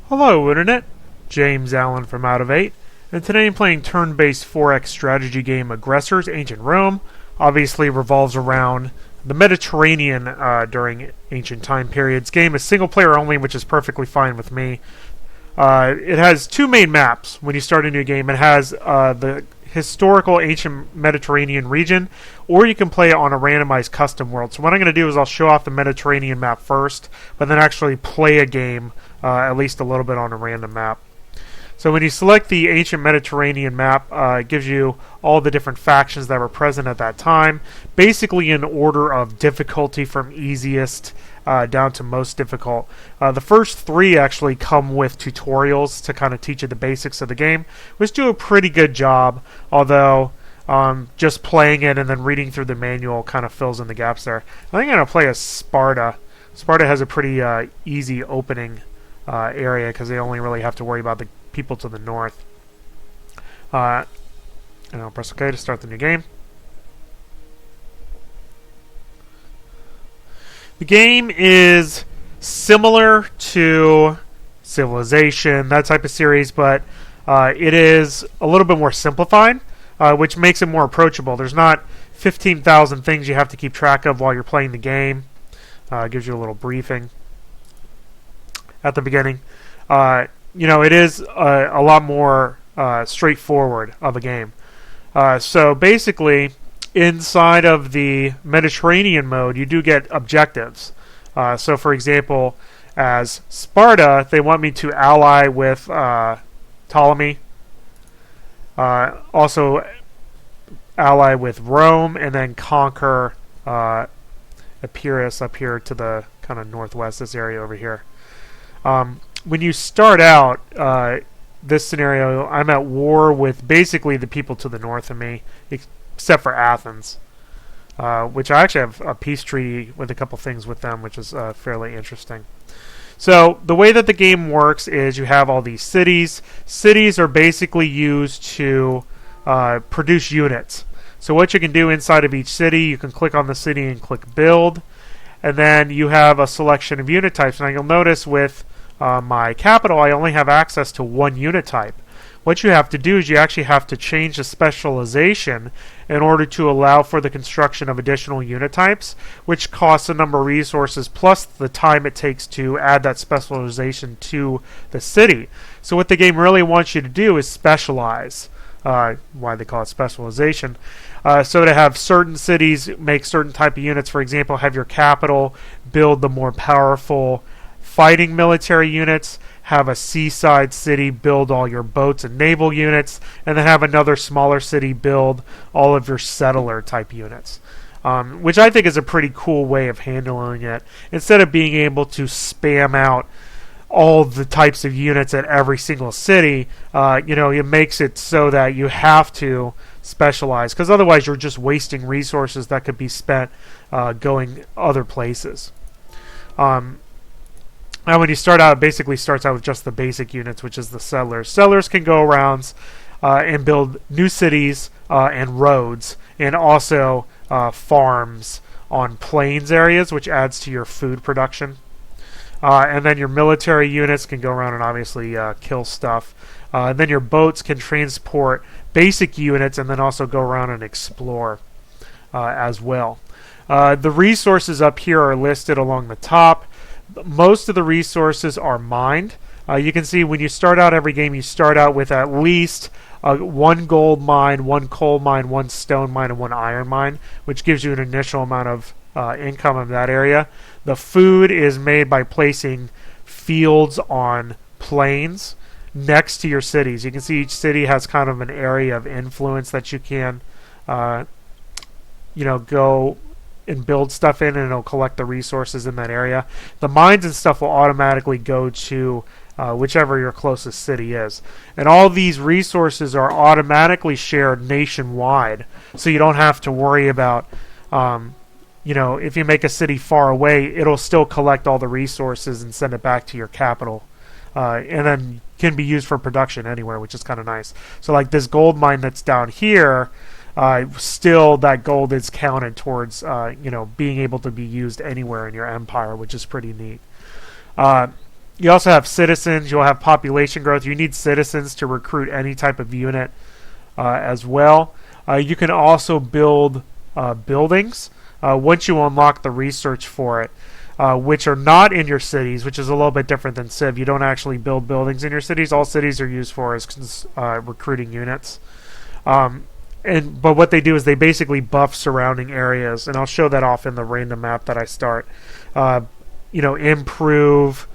Hello Internet, James Allen from Out of 8, and today I'm playing turn-based 4X strategy game Aggressors, Ancient Rome. Obviously revolves around the Mediterranean during ancient time periods. Game is single player only, which is perfectly fine with me. It has two main maps when you start a new game. It has the historical ancient Mediterranean region, or you can play it on a randomized custom world. So what I'm going to do is I'll show off the Mediterranean map first, but then actually play a game at least a little bit on a random map. So when you select the ancient Mediterranean map, it gives you all the different factions that were present at that time, basically in order of difficulty from easiest down to most difficult. The first three actually come with tutorials to kind of teach you the basics of the game, which do a pretty good job, although just playing it and then reading through the manual kind of fills in the gaps there. I think I'm going to play as Sparta. Sparta has a pretty easy opening area because they only really have to worry about the people to the north. And I'll press OK to start the new game. The game is similar to Civilization, that type of series, but it is a little bit more simplified, which makes it more approachable. There's not 15,000 things you have to keep track of while you're playing the game. It gives you a little briefing at the beginning. It is a lot more straightforward of a game. So basically, inside of the Mediterranean mode, you do get objectives. So for example, as Sparta, they want me to ally with Ptolemy. Also ally with Rome, and then conquer Epirus up here to the kind of northwest, this area over here. When you start out this scenario, I'm at war with basically the people to the north of me, except for Athens, which I actually have a peace treaty with a couple things with them, which is fairly interesting. So the way that the game works is you have all these cities. Cities are basically used to produce units. So what you can do inside of each city, you can click on the city and click build, and then you have a selection of unit types. Now you'll notice with my capital, I only have access to one unit type. What you have to do is you actually have to change the specialization in order to allow for the construction of additional unit types, which costs a number of resources plus the time it takes to add that specialization to the city. So what the game really wants you to do is specialize. Why they call it specialization. So to have certain cities make certain type of units, for example, have your capital build the more powerful fighting military units, have a seaside city build all your boats and naval units, and then have another smaller city build all of your settler type units. Which I think is a pretty cool way of handling it. Instead of being able to spam out all the types of units at every single city, it makes it so that you have to specialize, because otherwise you're just wasting resources that could be spent going other places. Now when you start out, it basically starts out with just the basic units, which is the settlers. Settlers can go around and build new cities and roads, and also farms on plains areas, which adds to your food production. And then your military units can go around and obviously kill stuff. And then your boats can transport basic units and then also go around and explore as well. The resources up here are listed along the top. Most of the resources are mined. You can see when you start out every game, you start out with at least one gold mine, one coal mine, one stone mine, and one iron mine, which gives you an initial amount of income in that area. The food is made by placing fields on plains next to your cities. You can see each city has kind of an area of influence that you can go and build stuff in, and it'll collect the resources in that area. The mines and stuff will automatically go to whichever your closest city is. And all these resources are automatically shared nationwide, so you don't have to worry about if you make a city far away, it'll still collect all the resources and send it back to your capital, and then can be used for production anywhere, which is kind of nice. So like this gold mine that's down here, still that gold is counted towards being able to be used anywhere in your empire, which is pretty neat. You also have citizens. You'll have population growth. You need citizens to recruit any type of unit as well. You can also build buildings once you unlock the research for it, which are not in your cities, which is a little bit different than Civ. You don't actually build buildings in your cities. All cities are used for is recruiting units. But what they do is they basically buff surrounding areas, and I'll show that off in the random map that I start. Improve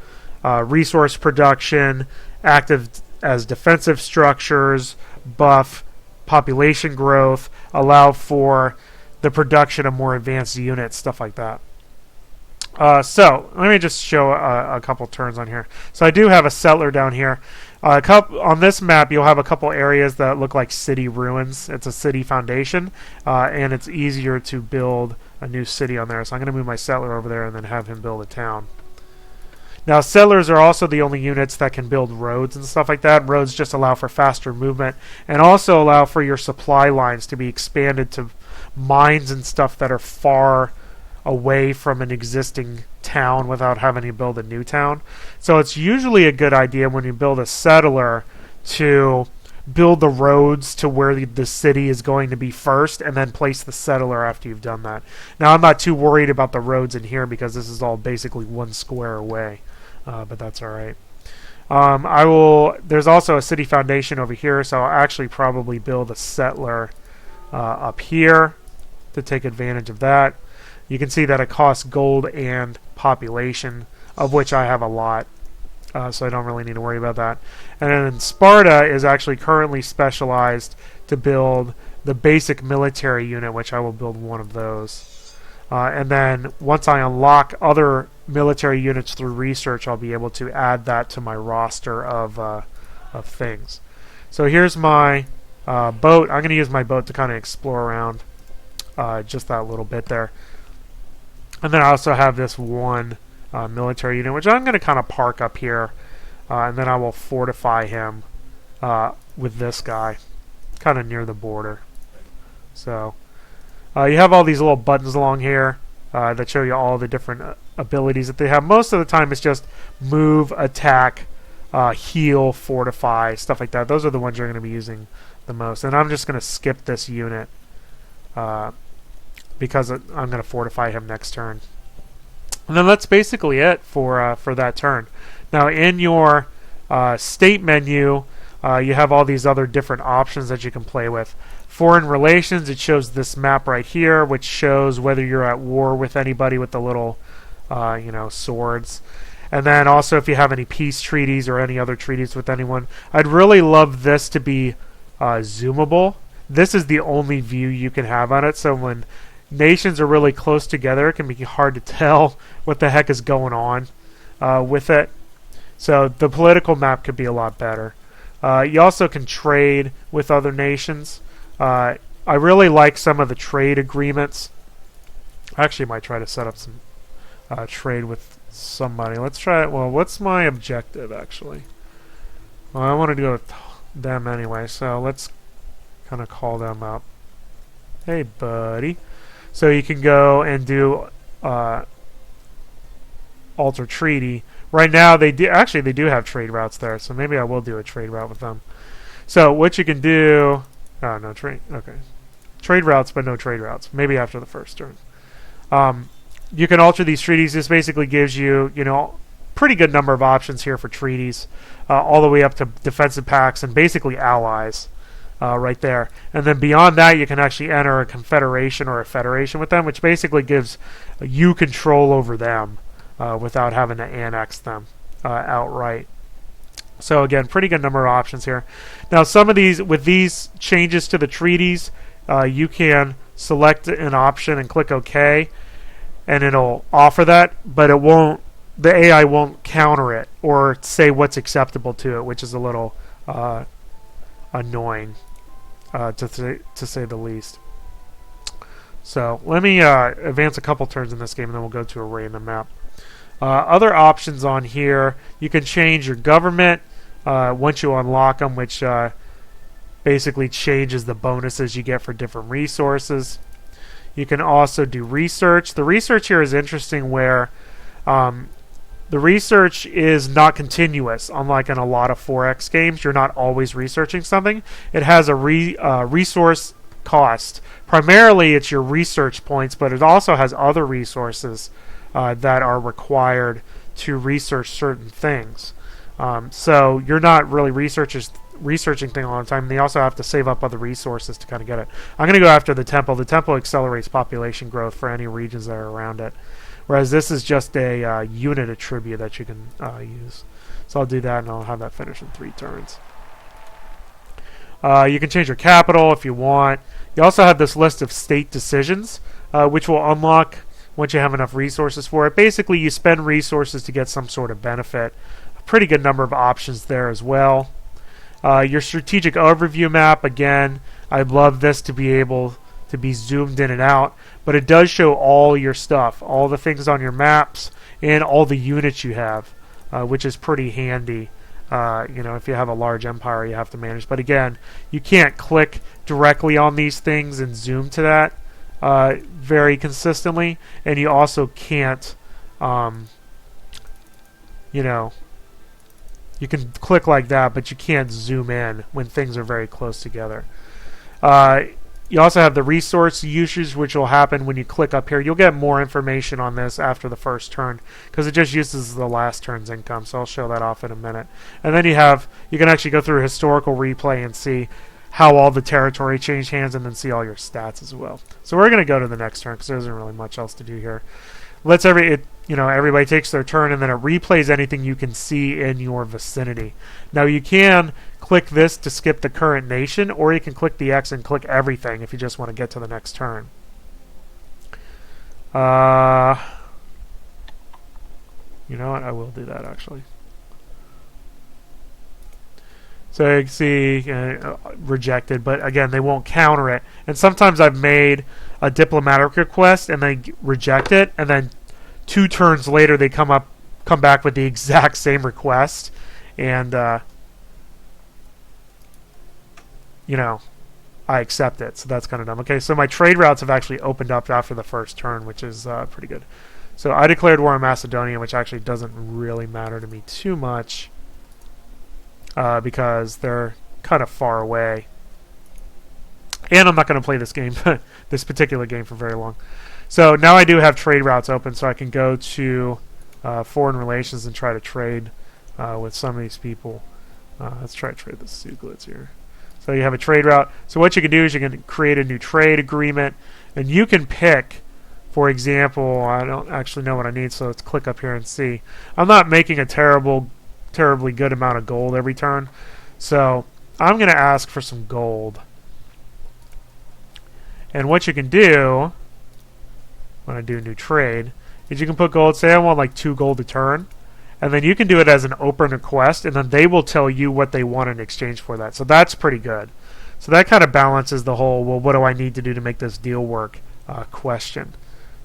resource production, active as defensive structures, buff population growth, allow for the production of more advanced units, stuff like that. So let me just show a couple turns on here. So I do have a settler down here. On this map, you'll have a couple areas that look like city ruins. It's a city foundation, and it's easier to build a new city on there. So I'm going to move my settler over there and then have him build a town. Now, settlers are also the only units that can build roads and stuff like that. Roads just allow for faster movement and also allow for your supply lines to be expanded to mines and stuff that are far away from an existing town without having to build a new town. So it's usually a good idea when you build a settler to build the roads to where the city is going to be first and then place the settler after you've done that. Now, I'm not too worried about the roads in here because this is all basically 1 square away. But that's all right. There's also a city foundation over here, so I'll actually probably build a settler up here to take advantage of that. You can see that it costs gold and population, of which I have a lot, so I don't really need to worry about that. And then Sparta is actually currently specialized to build the basic military unit, which I will build one of those. And then once I unlock other military units through research, I'll be able to add that to my roster of things. So here's my boat. I'm going to use my boat to kind of explore around just that little bit there. And then I also have this one military unit, which I'm going to kind of park up here. And then I will fortify him with this guy, kind of near the border. So you have all these little buttons along here that show you all the different abilities that they have. Most of the time it's just move, attack, heal, fortify, stuff like that. Those are the ones you're going to be using the most. And I'm just going to skip this unit because I'm going to fortify him next turn. And then that's basically it for that turn. Now in your state menu, you have all these other different options that you can play with. Foreign relations, it shows this map right here, which shows whether you're at war with anybody with the little swords. And then also if you have any peace treaties or any other treaties with anyone. I'd really love this to be zoomable. This is the only view you can have on it, so when nations are really close together, it can be hard to tell what the heck is going on with it. So the political map could be a lot better. You also can trade with other nations. I really like some of the trade agreements. I actually might try to set up some trade with somebody. Let's try it. Well, what's my objective, actually? Well, I want to go with them anyway, so let's kind of call them up. Hey, buddy. So you can go and do alter treaty. Right now, they do have trade routes there, so maybe I will do a trade route with them. So what you can do... Oh, no trade. Okay. Trade routes, but no trade routes. Maybe after the first turn. You can alter these treaties. This basically gives you, pretty good number of options here for treaties, all the way up to defensive pacts and basically allies right there. And then beyond that, you can actually enter a confederation or a federation with them, which basically gives you control over them without having to annex them outright. So again, pretty good number of options here. Now some of these, with these changes to the treaties, you can select an option and click OK, and it'll offer that, but it won't. The AI won't counter it or say what's acceptable to it, which is a little annoying, to say the least. So let me advance a couple turns in this game, and then we'll go to a random map. Other options on here, you can change your government once you unlock them, which basically changes the bonuses you get for different resources. You can also do research. The research here is interesting where The research is not continuous, unlike in a lot of 4X games. You're not always researching something. It has a resource cost. Primarily, it's your research points, but it also has other resources that are required to research certain things. So you're not really researching things all the time. They also have to save up other resources to kind of get it. I'm going to go after the temple. The temple accelerates population growth for any regions that are around it, whereas this is just a unit attribute that you can use. So I'll do that, and I'll have that finish in 3 turns. You can change your capital if you want. You also have this list of state decisions, which will unlock once you have enough resources for it. Basically, you spend resources to get some sort of benefit. A pretty good number of options there as well. Your strategic overview map, again, I'd love this to be able to be zoomed in and out, but it does show all your stuff, all the things on your maps, and all the units you have, which is pretty handy. If you have a large empire you have to manage. But again, you can't click directly on these things and zoom to that very consistently, and you also can't, you can click like that, but you can't zoom in when things are very close together. You also have the resource usage, which will happen when you click up here. You'll get more information on this after the first turn because it just uses the last turn's income, so I'll show that off in a minute. And then you can actually go through historical replay and see how all the territory changed hands and then see all your stats as well. So we're going to go to the next turn because there isn't really much else to do here. Everybody takes their turn, and then it replays anything you can see in your vicinity. Now you can click this to skip the current nation, or you can click the X and click everything if you just want to get to the next turn. You know what? I will do that actually. So you can see rejected, but again, they won't counter it. And sometimes I've made a diplomatic request and they reject it, and then 2 turns later they come back with the exact same request, and I accept it. So that's kind of dumb. Okay, so my trade routes have actually opened up after the first turn, which is pretty good. So I declared war on Macedonia, which actually doesn't really matter to me too much because they're kind of far away. And I'm not going to play this game, this particular game, for very long. So now I do have trade routes open, so I can go to foreign relations and try to trade with some of these people. Let's try to trade the Suglitz here. So you have a trade route. So what you can do is you can create a new trade agreement, and you can pick, for example, I don't actually know what I need, so let's click up here and see. I'm not making a terribly good amount of gold every turn, so I'm going to ask for some gold. And what you can do when I do a new trade is you can put gold, say I want like 2 gold a turn, and then you can do it as an open request, and then they will tell you what they want in exchange for that. So that's pretty good. So that kind of balances the whole, well, what do I need to do to make this deal work question.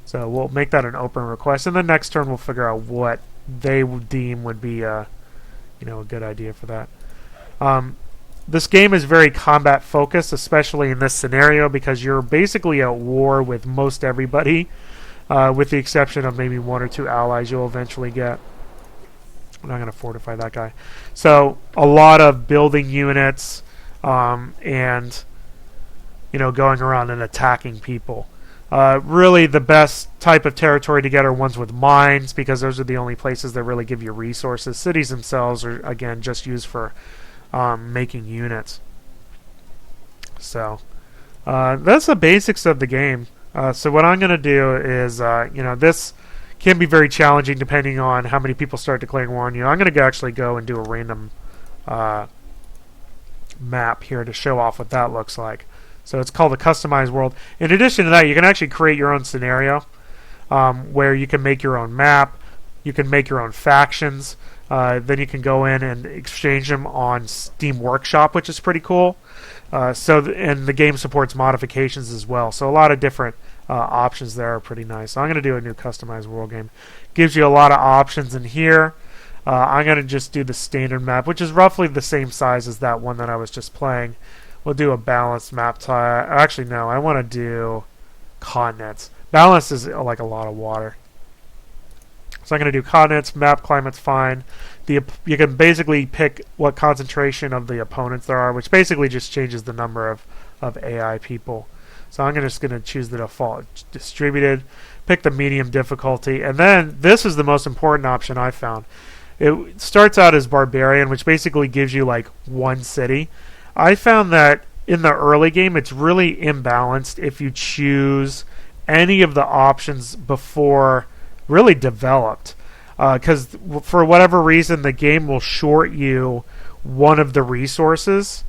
So we'll make that an open request, and then next turn we'll figure out what they deem would be a good idea for that. This game is very combat focused, especially in this scenario, because you're basically at war with most everybody, with the exception of maybe 1 or 2 allies you'll eventually get. I'm not going to fortify that guy. So a lot of building units and going around and attacking people. Really the best type of territory to get are ones with mines, because those are the only places that really give you resources. Cities themselves are, again, just used for making units. So that's the basics of the game. So what I'm going to do is, this can be very challenging depending on how many people start declaring war on you. I'm going to actually go and do a random map here to show off what that looks like. So it's called the customized world. In addition to that, you can actually create your own scenario where you can make your own map, you can make your own factions, then you can go in and exchange them on Steam Workshop, which is pretty cool. And the game supports modifications as well. So a lot of different options there are pretty nice. So I'm going to do a new customized world game. Gives you a lot of options in here. I'm going to just do the standard map, which is roughly the same size as that one that I was just playing. We'll do a balanced map type. Actually, no, I want to do continents. Balanced is like a lot of water. So I'm going to do continents, map, climate's fine. You can basically pick what concentration of the opponents there are, which basically just changes the number of AI people. So I'm just going to choose the default distributed, pick the medium difficulty, and then this is the most important option I found. It starts out as barbarian, which basically gives you like one city. I found that in the early game it's really imbalanced if you choose any of the options before really developed, because for whatever reason the game will short you one of the resources.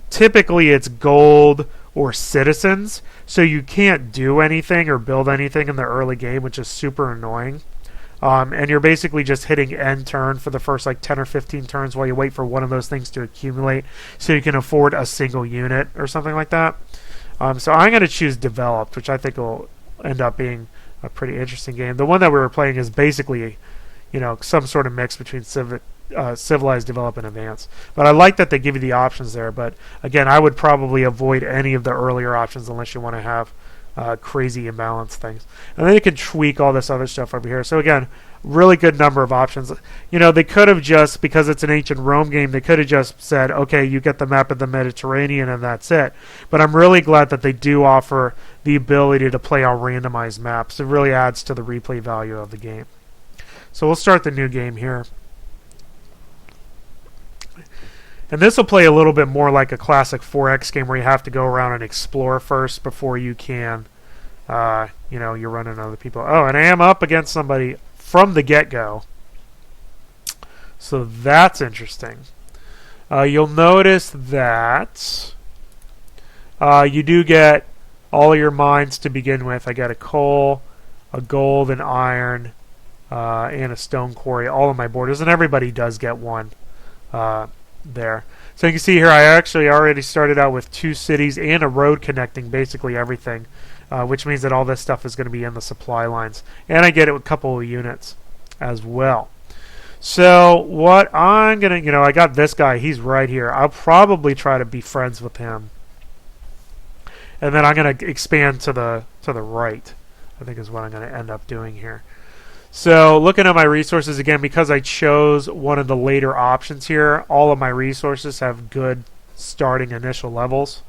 Typically it's gold or citizens, so you can't do anything or build anything in the early game, which is super annoying. And you're basically just hitting end turn for the first like 10 or 15 turns while you wait for one of those things to accumulate so you can afford a single unit or something like that. So I'm going to choose developed, which I think will end up being a pretty interesting game. The one that we were playing is basically, some sort of mix between civilized, develop, and advanced. But I like that they give you the options there. But again, I would probably avoid any of the earlier options unless you want to have crazy imbalanced things. And then you can tweak all this other stuff over here. So again, really good number of options. They could have just, because it's an ancient Rome game, they could have just said, okay, you get the map of the Mediterranean and that's it. But I'm really glad that they do offer the ability to play on randomized maps. It really adds to the replay value of the game. So we'll start the new game here. And this will play a little bit more like a classic 4X game where you have to go around and explore first before you can, you're running other people. Oh, and I am up against somebody from the get-go. So that's interesting. You'll notice that you do get all your mines to begin with. I got a coal, a gold, an iron, and a stone quarry, all on my borders, and everybody does get one there. So you can see here I actually already started out with 2 cities and a road connecting basically everything, which means that all this stuff is going to be in the supply lines. And I get it with a couple of units as well. So what I'm going to, I got this guy, he's right here. I'll probably try to be friends with him. And then I'm going to expand to the right, I think is what I'm going to end up doing here. So looking at my resources again, because I chose one of the later options here, all of my resources have good starting initial levels.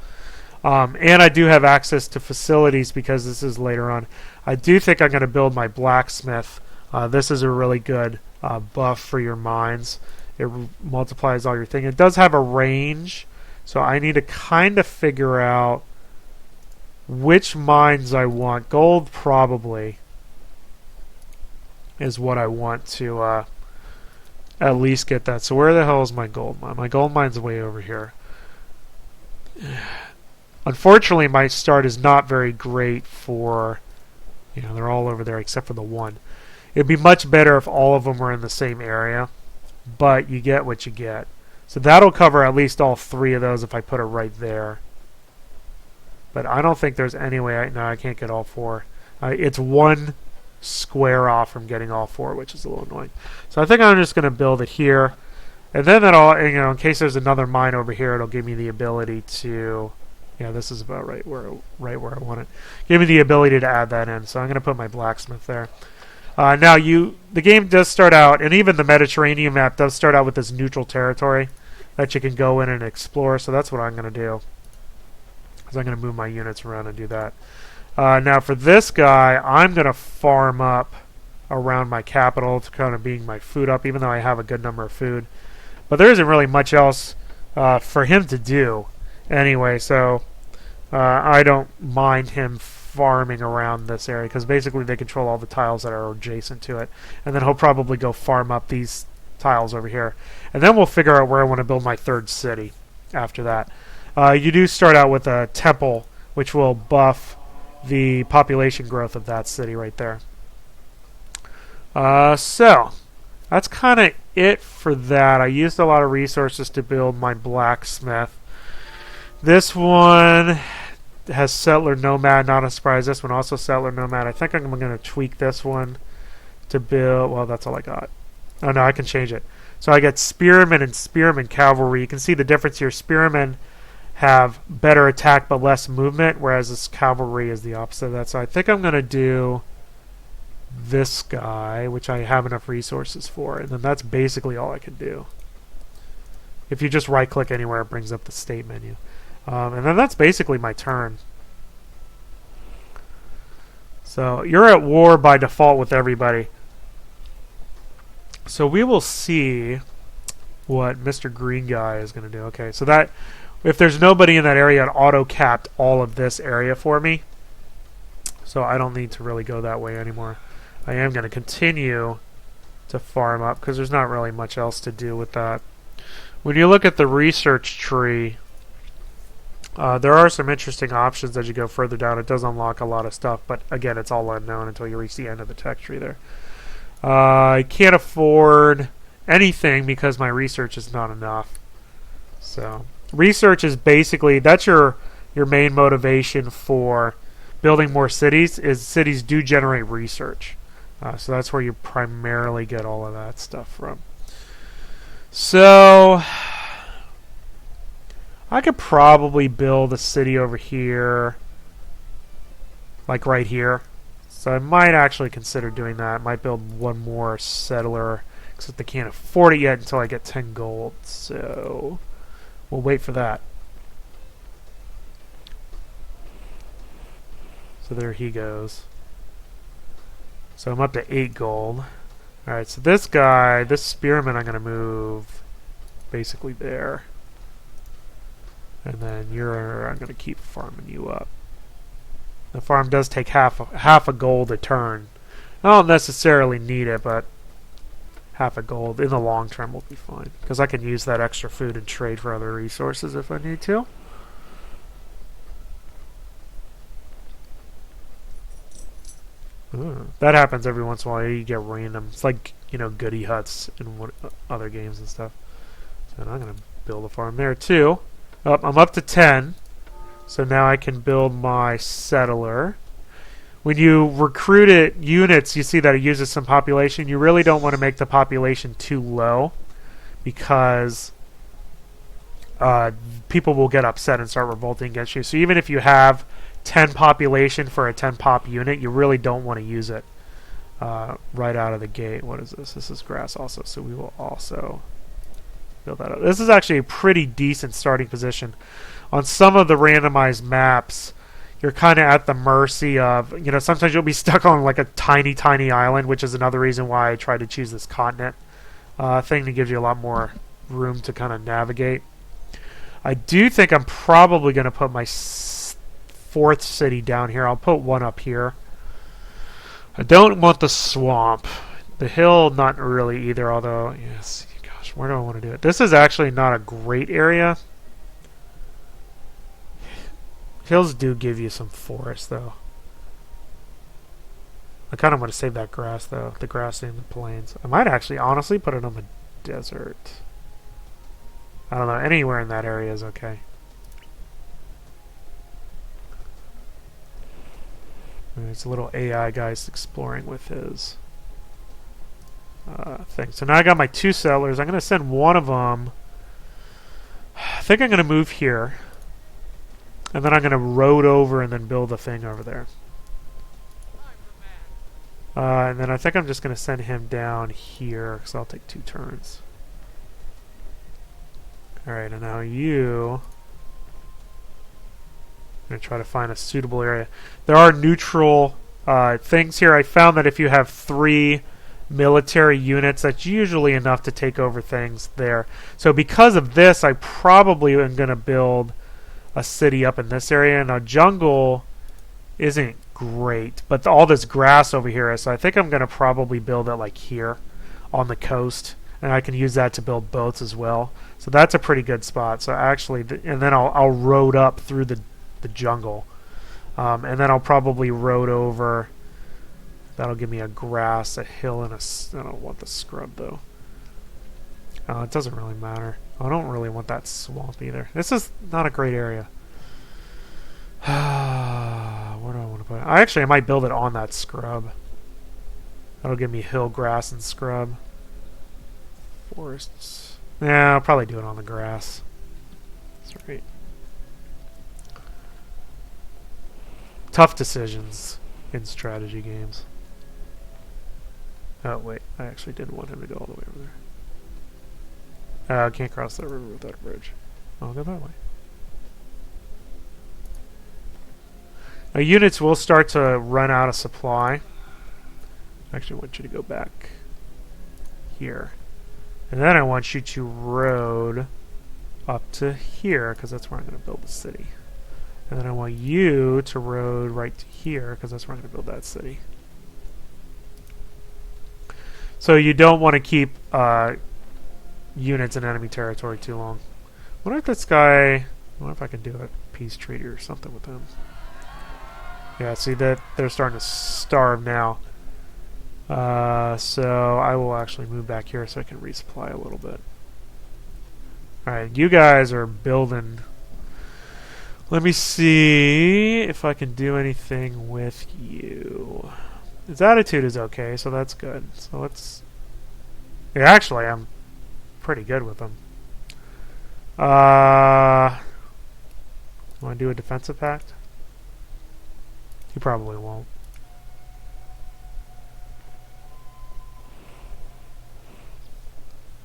And I do have access to facilities because this is later on. I do think I'm going to build my blacksmith. This is a really good buff for your mines. It multiplies all your thing. It does have a range, so I need to kind of figure out which mines I want. Gold probably is what I want to at least get that. So where the hell is my gold mine? My gold mine's way over here. Unfortunately, my start is not very great for, they're all over there except for the one. It'd be much better if all of them were in the same area, but you get what you get. So that'll cover at least all 3 of those if I put it right there. But I don't think there's any way, no, I can't get all 4. It's 1 square off from getting all 4, which is a little annoying. So I think I'm just going to build it here, and then that'll, in case there's another mine over here, it'll give me the ability to, this is about right where I want it. Give me the ability to add that in. So I'm going to put my blacksmith there. Now the game does start out, and even the Mediterranean map does start out with this neutral territory that you can go in and explore. So that's what I'm going to do. So I'm going to move my units around and do that. Now for this guy, I'm going to farm up around my capital to kind of being my food up, even though I have a good number of food. But there isn't really much else for him to do anyway, so I don't mind him farming around this area because basically they control all the tiles that are adjacent to it. And then he'll probably go farm up these tiles over here. And then we'll figure out where I want to build my 3rd city after that. You do start out with a temple, which will buff the population growth of that city right there. So that's kind of it for that. I used a lot of resources to build my blacksmith. This one has settler nomad, not a surprise. This one also settler nomad. I think I'm going to tweak this one to build, well, that's all I got. Oh no, I can change it. So I got spearmen and spearmen cavalry. You can see the difference here. Spearmen have better attack but less movement, whereas this cavalry is the opposite of that. So I think I'm going to do this guy, which I have enough resources for, and then that's basically all I can do. If you just right click anywhere, it brings up the state menu. And then that's basically my turn. So you're at war by default with everybody. So we will see what Mr. Green Guy is going to do. Okay, so that if there's nobody in that area, it auto-capped all of this area for me. So I don't need to really go that way anymore. I am going to continue to farm up because there's not really much else to do with that. When you look at the research tree, there are some interesting options as you go further down. It does unlock a lot of stuff, but again, it's all unknown until you reach the end of the tech tree there. I can't afford anything because my research is not enough. So research is basically, that's your main motivation for building more cities, is cities do generate research. So that's where you primarily get all of that stuff from. So I could probably build a city over here, like right here. So I might actually consider doing that. I might build one more settler, except they can't afford it yet until I get 10 gold. So we'll wait for that. So there he goes. So I'm up to 8 gold. Alright, so this guy, this spearman, I'm going to move basically there. And then I'm going to keep farming you up. The farm does take half a gold a turn. I don't necessarily need it, but half a gold in the long term will be fine. Because I can use that extra food and trade for other resources if I need to. That happens every once in a while. You get random. It's like, you know, goodie huts in other games and stuff. So I'm going to build a farm there too. Oh, I'm up to 10. So now I can build my settler. When you recruit units, you see that it uses some population. You really don't want to make the population too low because people will get upset and start revolting against you. So even if you have 10 population for a 10 pop unit, you really don't want to use it right out of the gate. What is this? This is grass also, so we will also build that up. This is actually a pretty decent starting position. On some of the randomized maps, you're kind of at the mercy of, you know, sometimes you'll be stuck on like a tiny island, which is another reason why I try to choose this continent thing that gives you a lot more room to kind of navigate. I do think I'm probably going to put my 4th city down here. I'll put one up here. I don't want the swamp. The hill, not really either, although, yes, gosh, where do I want to do it? This is actually not a great area. Hills do give you some forest, though. I kind of want to save that grass, though. The grass in the plains. I might actually, honestly, put it on the desert. I don't know. Anywhere in that area is okay. It's a little AI guy's exploring with his thing. So now I got my 2 settlers. I'm going to send one of them. I think I'm going to move here. And then I'm going to road over and then build a thing over there. And then I think I'm just going to send him down here because I'll take 2 turns. Alright, and now you... I'm going to try to find a suitable area. There are neutral things here. I found that if you have 3 military units, that's usually enough to take over things there. So because of this, I probably am going to build a city up in this area. Now, jungle isn't great, but all this grass over here is. So I think I'm going to probably build it like here on the coast, and I can use that to build boats as well. So that's a pretty good spot. So actually, and then I'll road up through the jungle, and then I'll probably road over. That'll give me a grass, a hill, and I don't want the scrub though. It doesn't really matter. I don't really want that swamp either. This is not a great area. Where do I want to put it? I might build it on that scrub. That'll give me hill, grass, and scrub. Forests. Yeah, I'll probably do it on the grass. That's right. Tough decisions in strategy games. Oh, wait. I actually didn't want him to go all the way over there. I can't cross that river without a bridge. I'll go that way. Now, units will start to run out of supply. I actually want you to go back here. And then I want you to road up to here, because that's where I'm going to build the city. And then I want you to road right to here, because that's where I'm going to build that city. So you don't want to keep units in enemy territory too long. I wonder if this guy... I wonder if I can do a peace treaty or something with him. Yeah, see that they're starting to starve now. So I will actually move back here so I can resupply a little bit. Alright, you guys are building. Let me see if I can do anything with you. His attitude is okay, so that's good. So let's... Yeah, actually, I'm pretty good with him. Want to do a defensive pact? He probably won't.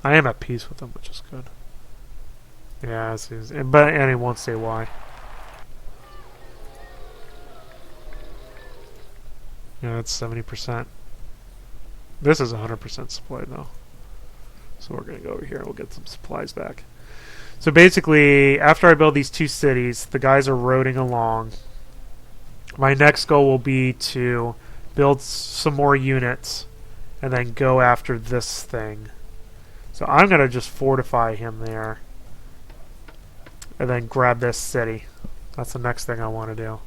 I am at peace with him, which is good. Yeah, and he won't say why. Yeah, it's 70%. This is 100% supply though. So we're going to go over here and we'll get some supplies back. So basically, after I build these two cities, the guys are roading along. My next goal will be to build some more units and then go after this thing. So I'm going to just fortify him there and then grab this city. That's the next thing I want to do.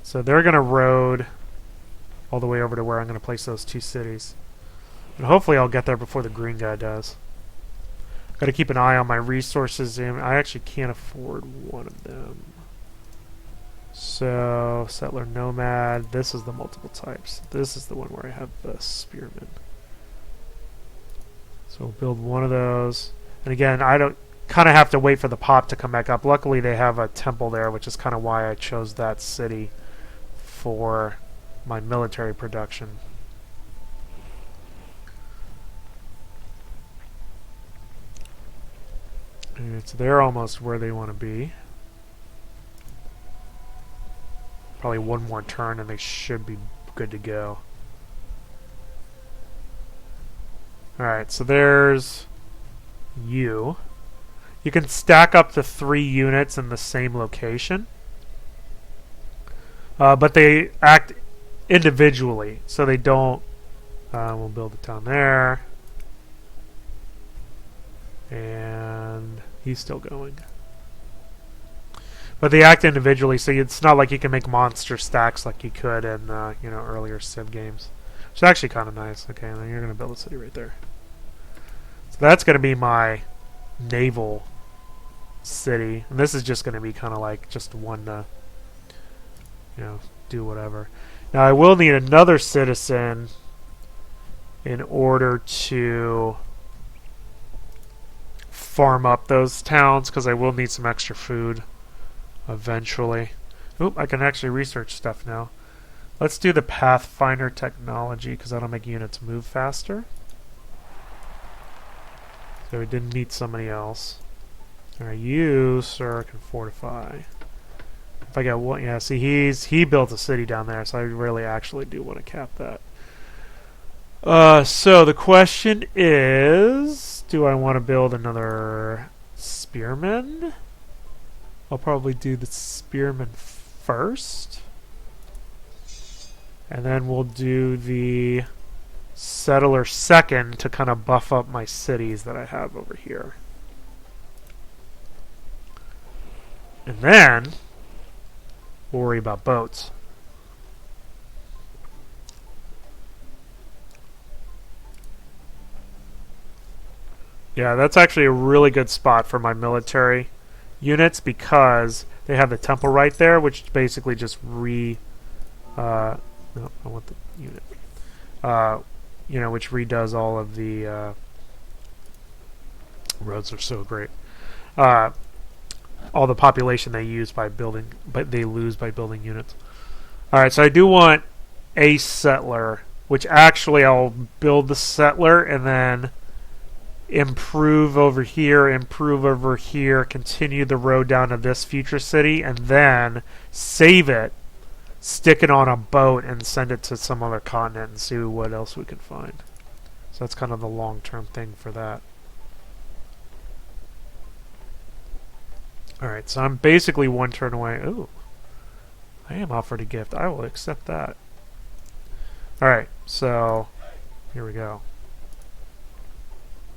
So they're going to road all the way over to where I'm going to place those two cities. And hopefully I'll get there before the green guy does. Got to keep an eye on my resources. I actually can't afford one of them. So, settler nomad. This is the multiple types. This is the one where I have the spearmen. So we'll build one of those. And again, I don't kind of have to wait for the pop to come back up. Luckily, they have a temple there, which is kind of why I chose that city for my military production. And so they're almost where they want to be. Probably one more turn and they should be good to go. Alright, so there's you. You can stack up to 3 units in the same location. But they act individually, so they don't... we'll build a town there. And he's still going. But they act individually, so it's not like you can make monster stacks like you could in earlier Civ games. Which is actually kind of nice. Okay, and then you're going to build a city right there. So that's going to be my naval city. And this is just going to be kind of like just one to, do whatever. Now I will need another citizen in order to farm up those towns, because I will need some extra food eventually. Oop, I can actually research stuff now. Let's do the Pathfinder technology, because that'll make units move faster. So we didn't need somebody else. Alright, you, sir, can fortify. If I get one, yeah, see, he built a city down there, so I really actually do want to cap that. So the question is, do I want to build another spearman? I'll probably do the spearman first. And then we'll do the settler second to kind of buff up my cities that I have over here. And then we'll worry about boats. Yeah, that's actually a really good spot for my military units, because they have the temple right there, which basically just no, I want the unit. Which redoes all of the roads are so great. All the population they use by building, but they lose by building units. All right, so I do want a settler, which actually I'll build the settler and then improve over here, continue the road down to this future city, and then save it, stick it on a boat, and send it to some other continent and see what else we can find. So that's kind of the long-term thing for that. Alright, so I'm basically one turn away. Ooh, I am offered a gift. I will accept that. Alright, so here we go.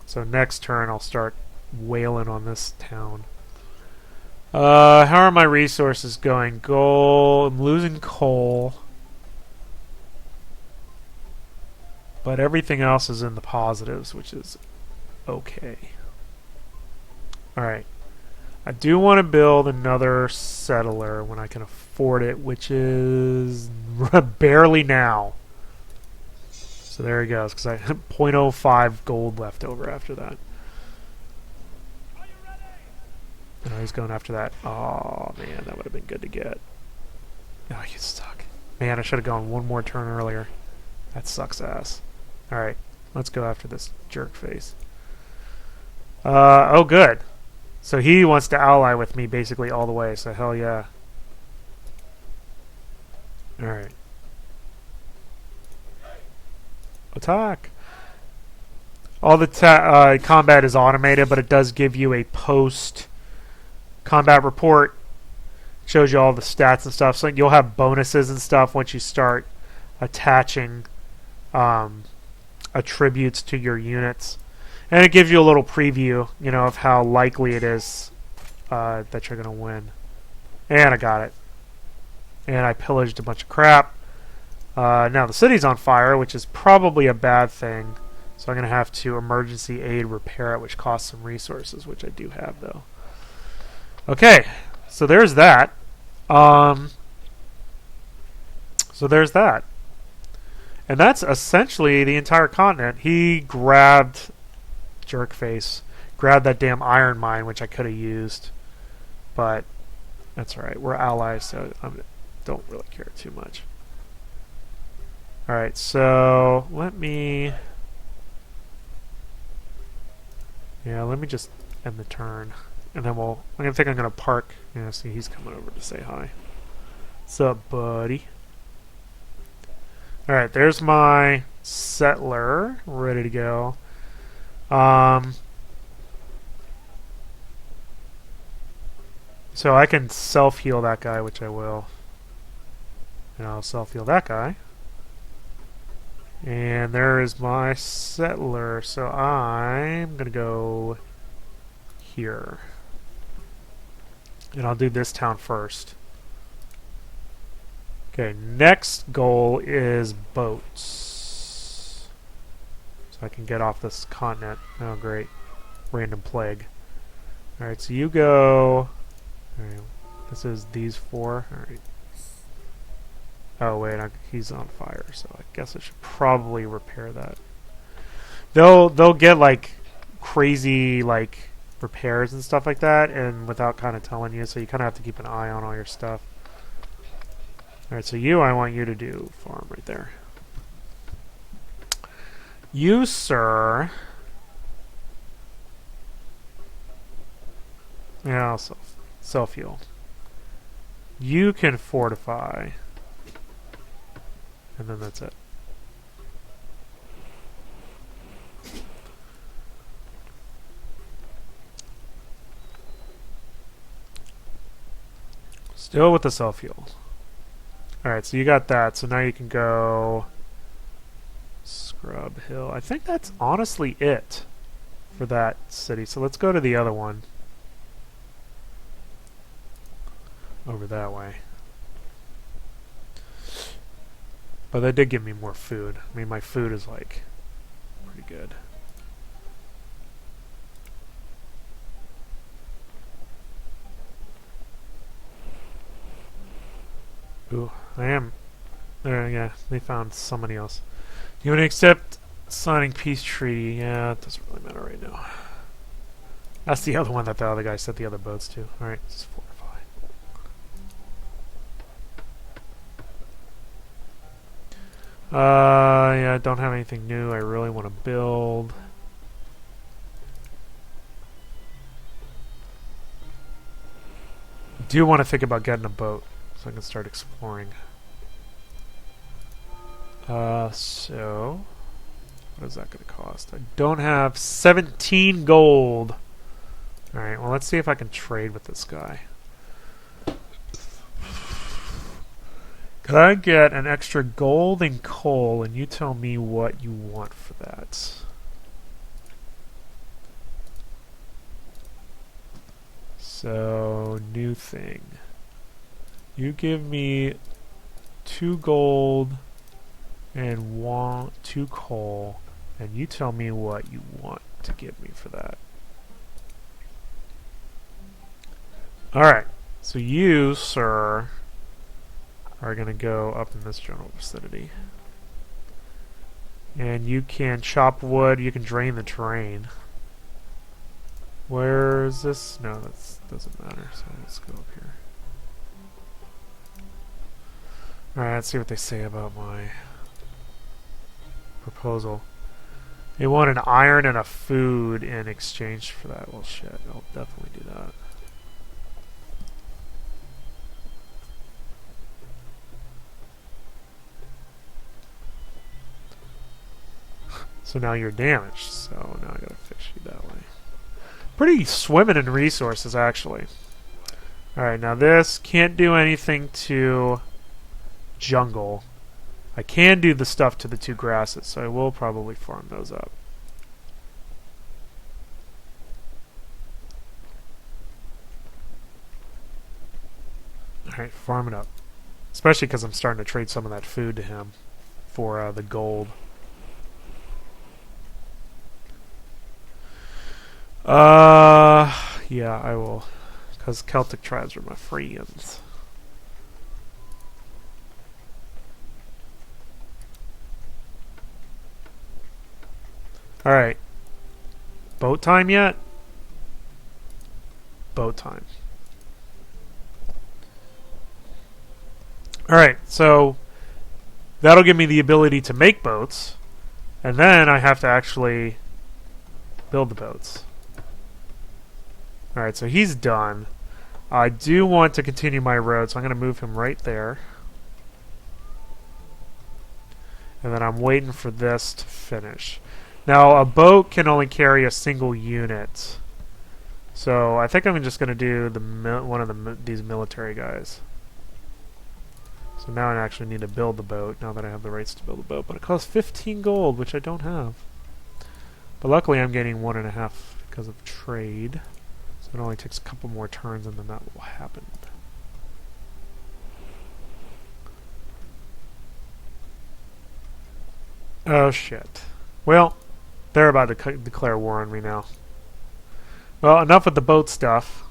So next turn I'll start wailing on this town. How are my resources going? Gold. I'm losing coal. But everything else is in the positives, which is okay. Alright. I do want to build another settler when I can afford it, which is barely now. So there he goes, because I have 0.05 gold left over after that. Oh, he's going after that. Oh, man, that would have been good to get. Oh, you suck. Man, I should have gone one more turn earlier. That sucks ass. Alright, let's go after this jerk face. Oh, good. So he wants to ally with me basically all the way, so hell yeah. Alright. Attack! All the combat is automated, but it does give you a post-combat report. It shows you all the stats and stuff. So you'll have bonuses and stuff once you start attaching attributes to your units. And it gives you a little preview, you know, of how likely it is that you're going to win. And I got it. And I pillaged a bunch of crap. Now the city's on fire, which is probably a bad thing. So I'm going to have to emergency aid repair it, which costs some resources, which I do have, though. Okay, so there's that. And that's essentially the entire continent. He grabbed... Jerkface. Grabbed that damn iron mine, which I could have used. But that's alright. We're allies, so I don't really care too much. Alright, so let me... Yeah, let me just end the turn. And then I think I'm going to park. Yeah, see, he's coming over to say hi. What's up, buddy? Alright, there's my settler. Ready to go. So I can self-heal that guy, which I will. And I'll self-heal that guy. And there is my settler. So I'm going to go here. And I'll do this town first. Okay, next goal is boats. So I can get off this continent. Oh, great. Random plague. Alright, so you go... Alright, this is these four. Alright. Oh, wait, he's on fire, so I guess I should probably repair that. They'll get, like, crazy, like, repairs and stuff like that, and without kind of telling you, so you kind of have to keep an eye on all your stuff. Alright, so I want you to do farm right there. You, sir... Yeah, I'll self-heal. You can fortify. And then that's it. Still with the self-heal. Alright, so you got that. So now you can go... Scrub Hill. I think that's honestly it for that city. So let's go to the other one. Over that way. But they did give me more food. I mean, my food is like pretty good. Ooh, I am. There, yeah, they found somebody else. You want to accept signing peace treaty? Yeah, it doesn't really matter right now. That's the other one that the other guy sent the other boats to. Alright, this is fortify. Yeah, I don't have anything new I really want to build. Do want to think about getting a boat so I can start exploring. So what is that going to cost? I don't have 17 gold. Alright, well, let's see if I can trade with this guy. Could I get an extra gold and coal, and you tell me what you want for that? So, new thing. You give me 2 gold and 2 coal, and you tell me what you want to give me for that. Alright, so you, sir, are going to go up in this general vicinity. And you can chop wood, you can drain the terrain. Where is this? No, that doesn't matter, so let's go up here. Alright, let's see what they say about my proposal. They want an iron and a food in exchange for that. Well, shit, I'll definitely do that. So now you're damaged, so now I gotta fix you that way. Pretty swimming in resources, actually. Alright, now this can't do anything to jungle. I can do the stuff to the 2 grasses, so I will probably farm those up. Alright, farm it up. Especially because I'm starting to trade some of that food to him for the gold. Yeah, I will. Because Celtic tribes are my friends. Alright. Boat time yet? Boat time. Alright, so that'll give me the ability to make boats. And then I have to actually build the boats. Alright, so he's done. I do want to continue my road, so I'm going to move him right there. And then I'm waiting for this to finish. Now, a boat can only carry a single unit. So I think I'm just going to do one of these military guys. So now I actually need to build the boat, now that I have the rights to build the boat. But it costs 15 gold, which I don't have. But luckily I'm getting 1.5 because of trade. So it only takes a couple more turns and then that will happen. Oh shit. Well, they're about to declare war on me now. Well, enough with the boat stuff.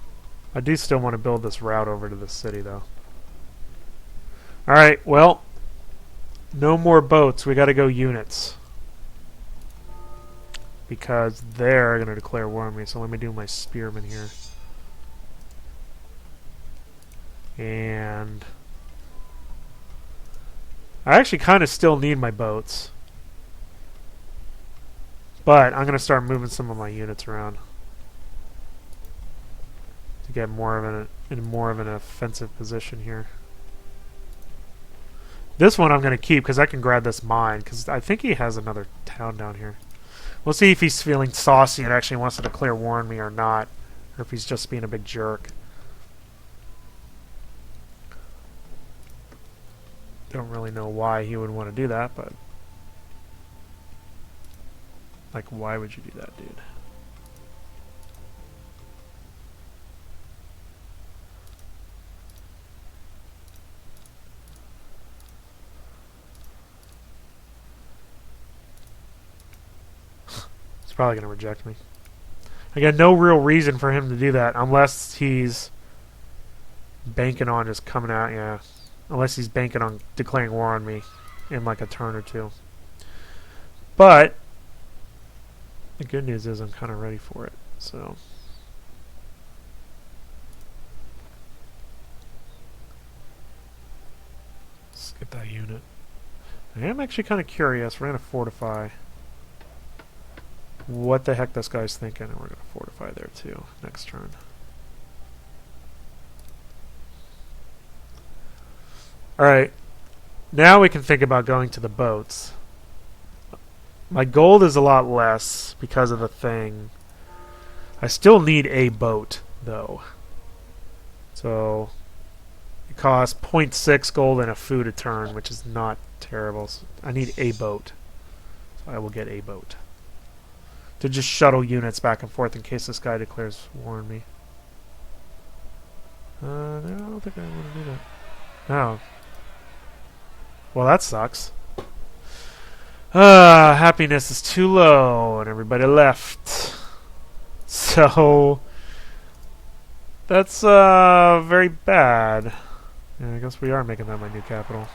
I do still want to build this route over to the city though. Alright, well, no more boats. We gotta go units. Because they're going to declare war on me. So let me do my spearmen here. And I actually kind of still need my boats. But I'm going to start moving some of my units around. To get more of an offensive position here. This one I'm going to keep because I can grab this mine. Because I think he has another town down here. We'll see if he's feeling saucy and actually wants to declare war on me or not. Or if he's just being a big jerk. Don't really know why he would want to do that, but... Like, why would you do that, dude? Probably going to reject me. Again, no real reason for him to do that unless he's banking on just coming out, yeah. Unless he's banking on declaring war on me in like a turn or two. But the good news is I'm kind of ready for it, so. Skip that unit. I am actually kind of curious. We're going to fortify. What the heck this guy's thinking, and we're going to fortify there too next turn. Alright, now we can think about going to the boats. My gold is a lot less because of the thing. I still need a boat, though. So, it costs 0.6 gold and a food a turn, which is not terrible. So I need a boat. So I will get a boat. To just shuttle units back and forth in case this guy declares war on me. No, I don't think I want to do that. No. Well, that sucks. Happiness is too low, and everybody left. So that's very bad. Yeah, I guess we are making that my new capital.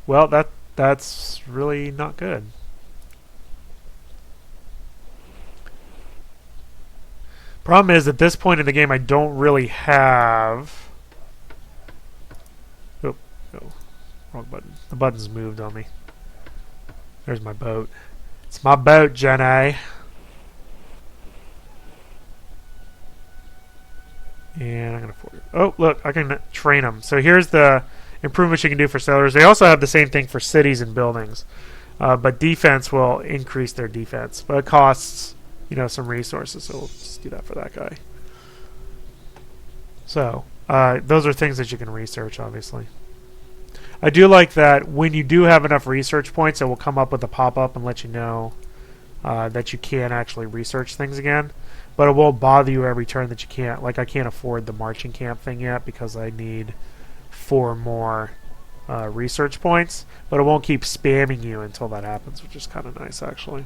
Well, that's really not good. Problem is, at this point in the game, I don't really have... Oh, wrong button. The button's moved on me. There's my boat. It's my boat, Jenny. And I'm going to... Oh, look, I can train them. So here's the improvements you can do for settlers. They also have the same thing for cities and buildings. But defense will increase their defense. But it costs... some resources, so we'll just do that for that guy. So, those are things that you can research, obviously. I do like that when you do have enough research points, it will come up with a pop-up and let you know that you can actually research things again. But it won't bother you every turn that you can't. Like, I can't afford the marching camp thing yet because I need 4 more research points. But it won't keep spamming you until that happens, which is kind of nice, actually.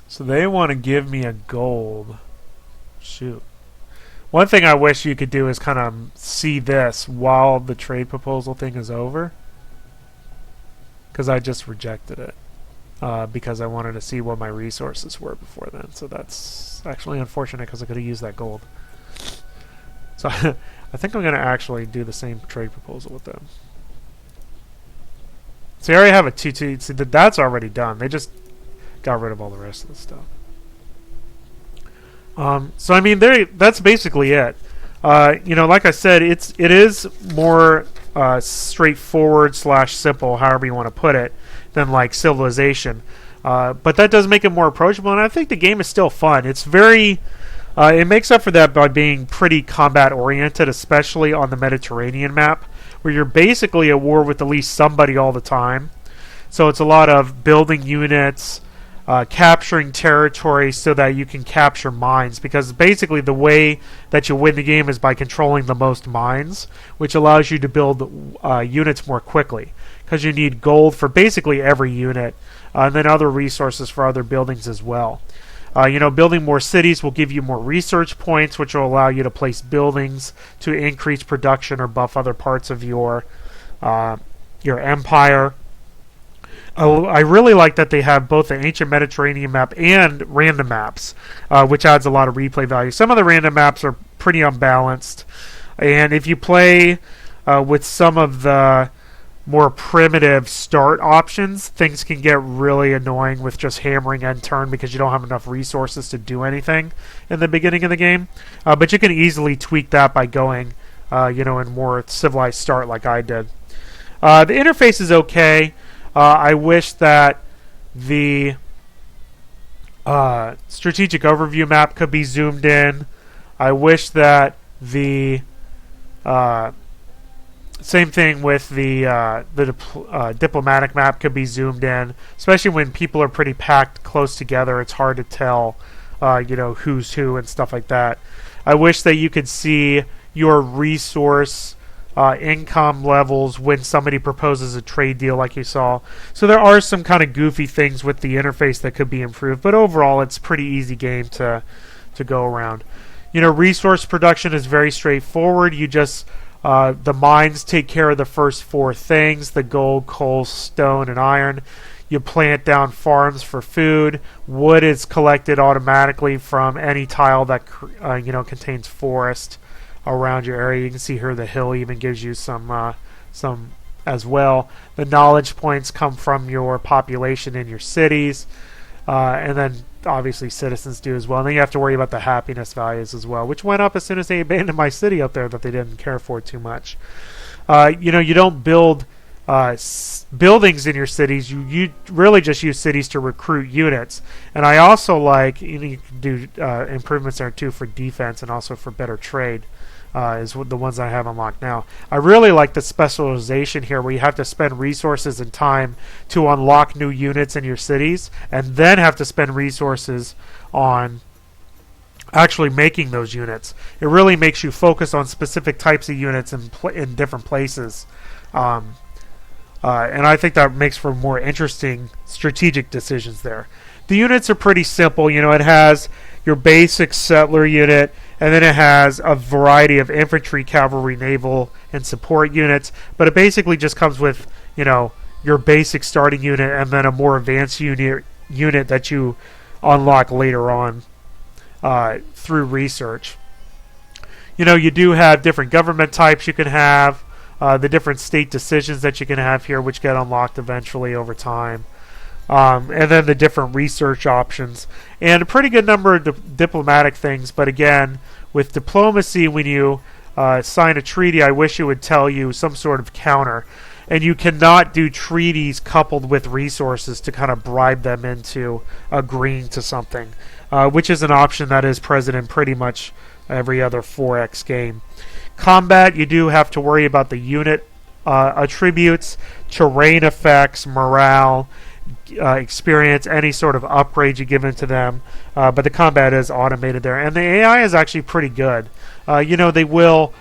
So they want to give me a gold. Shoot. One thing I wish you could do is kind of see this while the trade proposal thing is over. Because I just rejected it. Because I wanted to see what my resources were before then. So that's actually unfortunate because I could have used that gold. So I think I'm going to actually do the same trade proposal with them. So you already have a 2-2. See, that's already done. They just got rid of all the rest of the stuff. So I mean, that's basically it. Like I said, it is more straightforward / simple, however you want to put it, than like Civilization. But that does make it more approachable, and I think the game is still fun. It's very... it makes up for that by being pretty combat-oriented, especially on the Mediterranean map, where you're basically at war with at least somebody all the time. So it's a lot of building units, capturing territory so that you can capture mines, because basically the way that you win the game is by controlling the most mines, which allows you to build units more quickly, because you need gold for basically every unit, and then other resources for other buildings as well. Building more cities will give you more research points, which will allow you to place buildings to increase production or buff other parts of your empire. I really like that they have both the Ancient Mediterranean map and random maps, which adds a lot of replay value. Some of the random maps are pretty unbalanced, and if you play with some of the more primitive start options, things can get really annoying with just hammering end turn because you don't have enough resources to do anything in the beginning of the game. But you can easily tweak that by going, in more civilized start like I did. The interface is okay. I wish that the strategic overview map could be zoomed in. I wish that the same thing with the diplomatic map could be zoomed in, especially when people are pretty packed close together. It's hard to tell, who's who and stuff like that. I wish that you could see your resource income levels when somebody proposes a trade deal like you saw. So there are some kind of goofy things with the interface that could be improved, but overall it's a pretty easy game to go around. Resource production is very straightforward. You just the mines take care of the first 4 things: the gold, coal, stone, and iron. You plant down farms for food. Wood is collected automatically from any tile that contains forest around your area. You can see here the hill even gives you some as well. The knowledge points come from your population in your cities, and then obviously citizens do as well. And then you have to worry about the happiness values as well, which went up as soon as they abandoned my city up there that they didn't care for too much. You don't build buildings in your cities. You really just use cities to recruit units. And I also like, you can do improvements there too for defense and also for better trade. Is the ones I have unlocked now. I really like the specialization here, where you have to spend resources and time to unlock new units in your cities, and then have to spend resources on actually making those units. It really makes you focus on specific types of units in different places. And I think that makes for more interesting strategic decisions there. The units are pretty simple. It has your basic settler unit, and then it has a variety of infantry, cavalry, naval, and support units. But it basically just comes with, your basic starting unit and then a more advanced unit that you unlock later on through research. You do have different government types you can have, the different state decisions that you can have here, which get unlocked eventually over time. And then the different research options, and a pretty good number of diplomatic things. But again, with diplomacy, when you sign a treaty, I wish it would tell you some sort of counter. And you cannot do treaties coupled with resources to kind of bribe them into agreeing to something, which is an option that is present in pretty much every other 4X game. Combat, you do have to worry about the unit attributes, terrain effects, morale, experience, any sort of upgrade you give into them, but the combat is automated there, and the AI is actually pretty good. They will,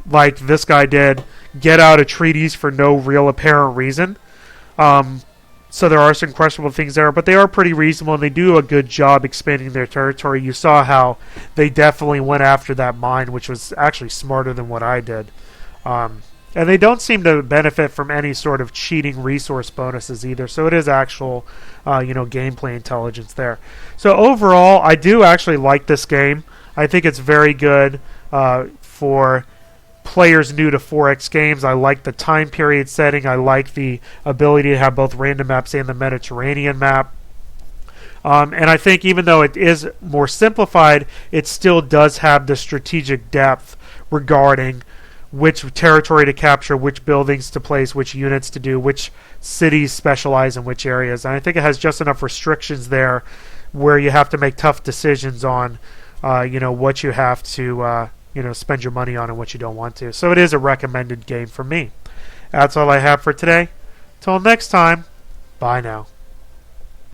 like this guy did, get out of treaties for no real apparent reason. So there are some questionable things there, but they are pretty reasonable, and they do a good job expanding their territory. You saw how they definitely went after that mine, which was actually smarter than what I did. And they don't seem to benefit from any sort of cheating resource bonuses either. So it is actual, gameplay intelligence there. So overall, I do actually like this game. I think it's very good for players new to 4X games. I like the time period setting. I like the ability to have both random maps and the Mediterranean map. And I think even though it is more simplified, it still does have the strategic depth regarding which territory to capture, which buildings to place, which units to do, which cities specialize in which areas. And I think it has just enough restrictions there where you have to make tough decisions on, what you have to, spend your money on and what you don't want to. So it is a recommended game for me. That's all I have for today. Till next time, bye now.